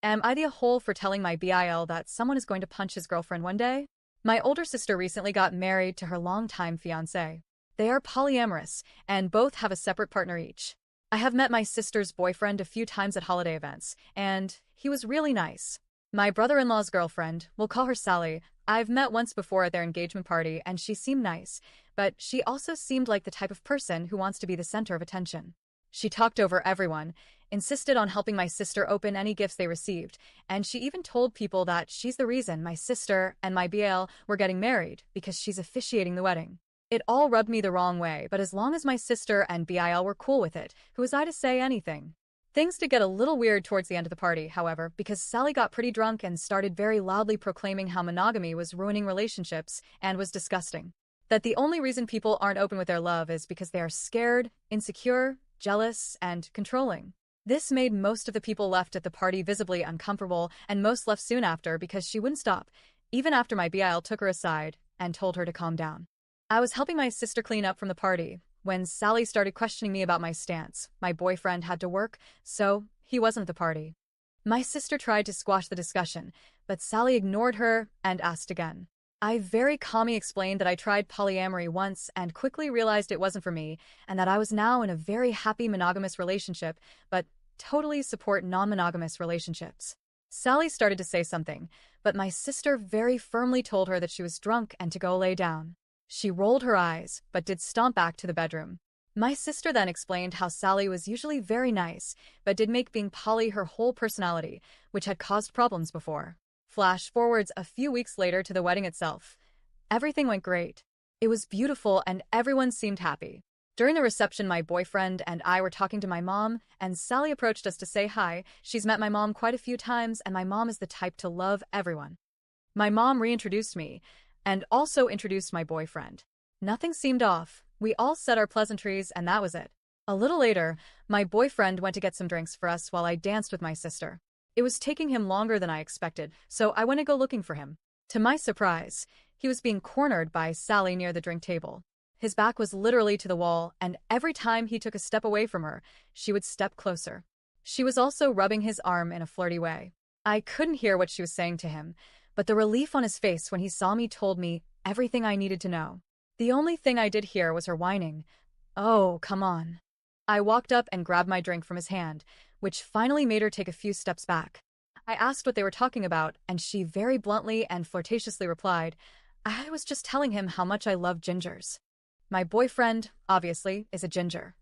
Am I the a-hole for telling my BIL that someone is going to punch his girlfriend one day? My older sister recently got married to her longtime fiancé. They are polyamorous and both have a separate partner each. I have met my sister's boyfriend a few times at holiday events, and he was really nice. My brother-in-law's girlfriend, we'll call her Sally, I've met once before at their engagement party and she seemed nice, but she also seemed like the type of person who wants to be the center of attention. She talked over everyone, insisted on helping my sister open any gifts they received, and she even told people that she's the reason my sister and my BL were getting married because she's officiating the wedding. It all rubbed me the wrong way, but as long as my sister and BIL were cool with it, who was I to say anything? Things did get a little weird towards the end of the party, however, because Sally got pretty drunk and started very loudly proclaiming how monogamy was ruining relationships and was disgusting. That the only reason people aren't open with their love is because they are scared, insecure, jealous, and controlling. This made most of the people left at the party visibly uncomfortable, and most left soon after because she wouldn't stop, even after my BIL took her aside and told her to calm down. I was helping my sister clean up from the party when Sally started questioning me about my stance. My boyfriend had to work, so he wasn't at the party. My sister tried to squash the discussion, but Sally ignored her and asked again. I very calmly explained that I tried polyamory once and quickly realized it wasn't for me, and that I was now in a very happy monogamous relationship, but totally support non-monogamous relationships. Sally started to say something, but my sister very firmly told her that she was drunk and to go lay down. She rolled her eyes, but did stomp back to the bedroom. My sister then explained how Sally was usually very nice, but did make being poly her whole personality, which had caused problems before. Flash forwards a few weeks later to the wedding itself. Everything went great. It was beautiful and everyone seemed happy. During the reception, my boyfriend and I were talking to my mom, and Sally approached us to say hi. She's met my mom quite a few times, and my mom is the type to love everyone. My mom reintroduced me, and also introduced my boyfriend. Nothing seemed off. We all said our pleasantries, and that was it. A little later, my boyfriend went to get some drinks for us while I danced with my sister. It was taking him longer than I expected, so I went to go looking for him. To my surprise, he was being cornered by Sally near the drink table. His back was literally to the wall, and every time he took a step away from her, she would step closer. She was also rubbing his arm in a flirty way. I couldn't hear what she was saying to him, but the relief on his face when he saw me told me everything I needed to know. The only thing I did hear was her whining. "Oh, come on." I walked up and grabbed my drink from his hand, which finally made her take a few steps back. I asked what they were talking about, and she very bluntly and flirtatiously replied, "I was just telling him how much I love gingers." My boyfriend, obviously, is a ginger.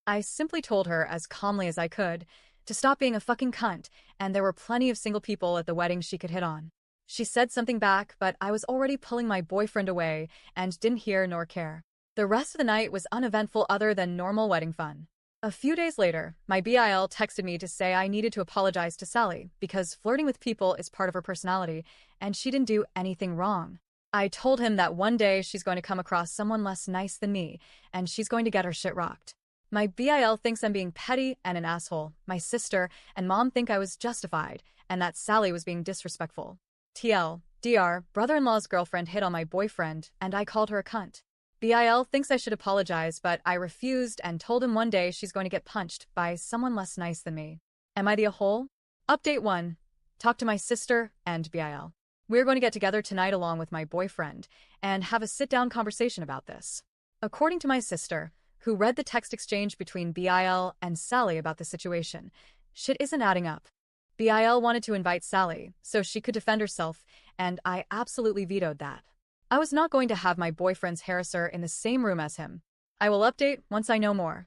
I simply told her, as calmly as I could, to stop being a fucking cunt, and there were plenty of single people at the wedding she could hit on. She said something back, but I was already pulling my boyfriend away and didn't hear nor care. The rest of the night was uneventful other than normal wedding fun. A few days later, my BIL texted me to say I needed to apologize to Sally because flirting with people is part of her personality and she didn't do anything wrong. I told him that one day she's going to come across someone less nice than me and she's going to get her shit rocked. My BIL thinks I'm being petty and an asshole. My sister and mom think I was justified and that Sally was being disrespectful. TLDR, brother-in-law's girlfriend hit on my boyfriend and I called her a cunt. BIL thinks I should apologize, but I refused and told him one day she's going to get punched by someone less nice than me. Am I the a-hole? Update 1. Talk to my sister and BIL. We're going to get together tonight along with my boyfriend and have a sit-down conversation about this. According to my sister, who read the text exchange between BIL and Sally about the situation, shit isn't adding up. BIL wanted to invite Sally so she could defend herself, and I absolutely vetoed that. I was not going to have my boyfriend's harasser in the same room as him. I will update once I know more.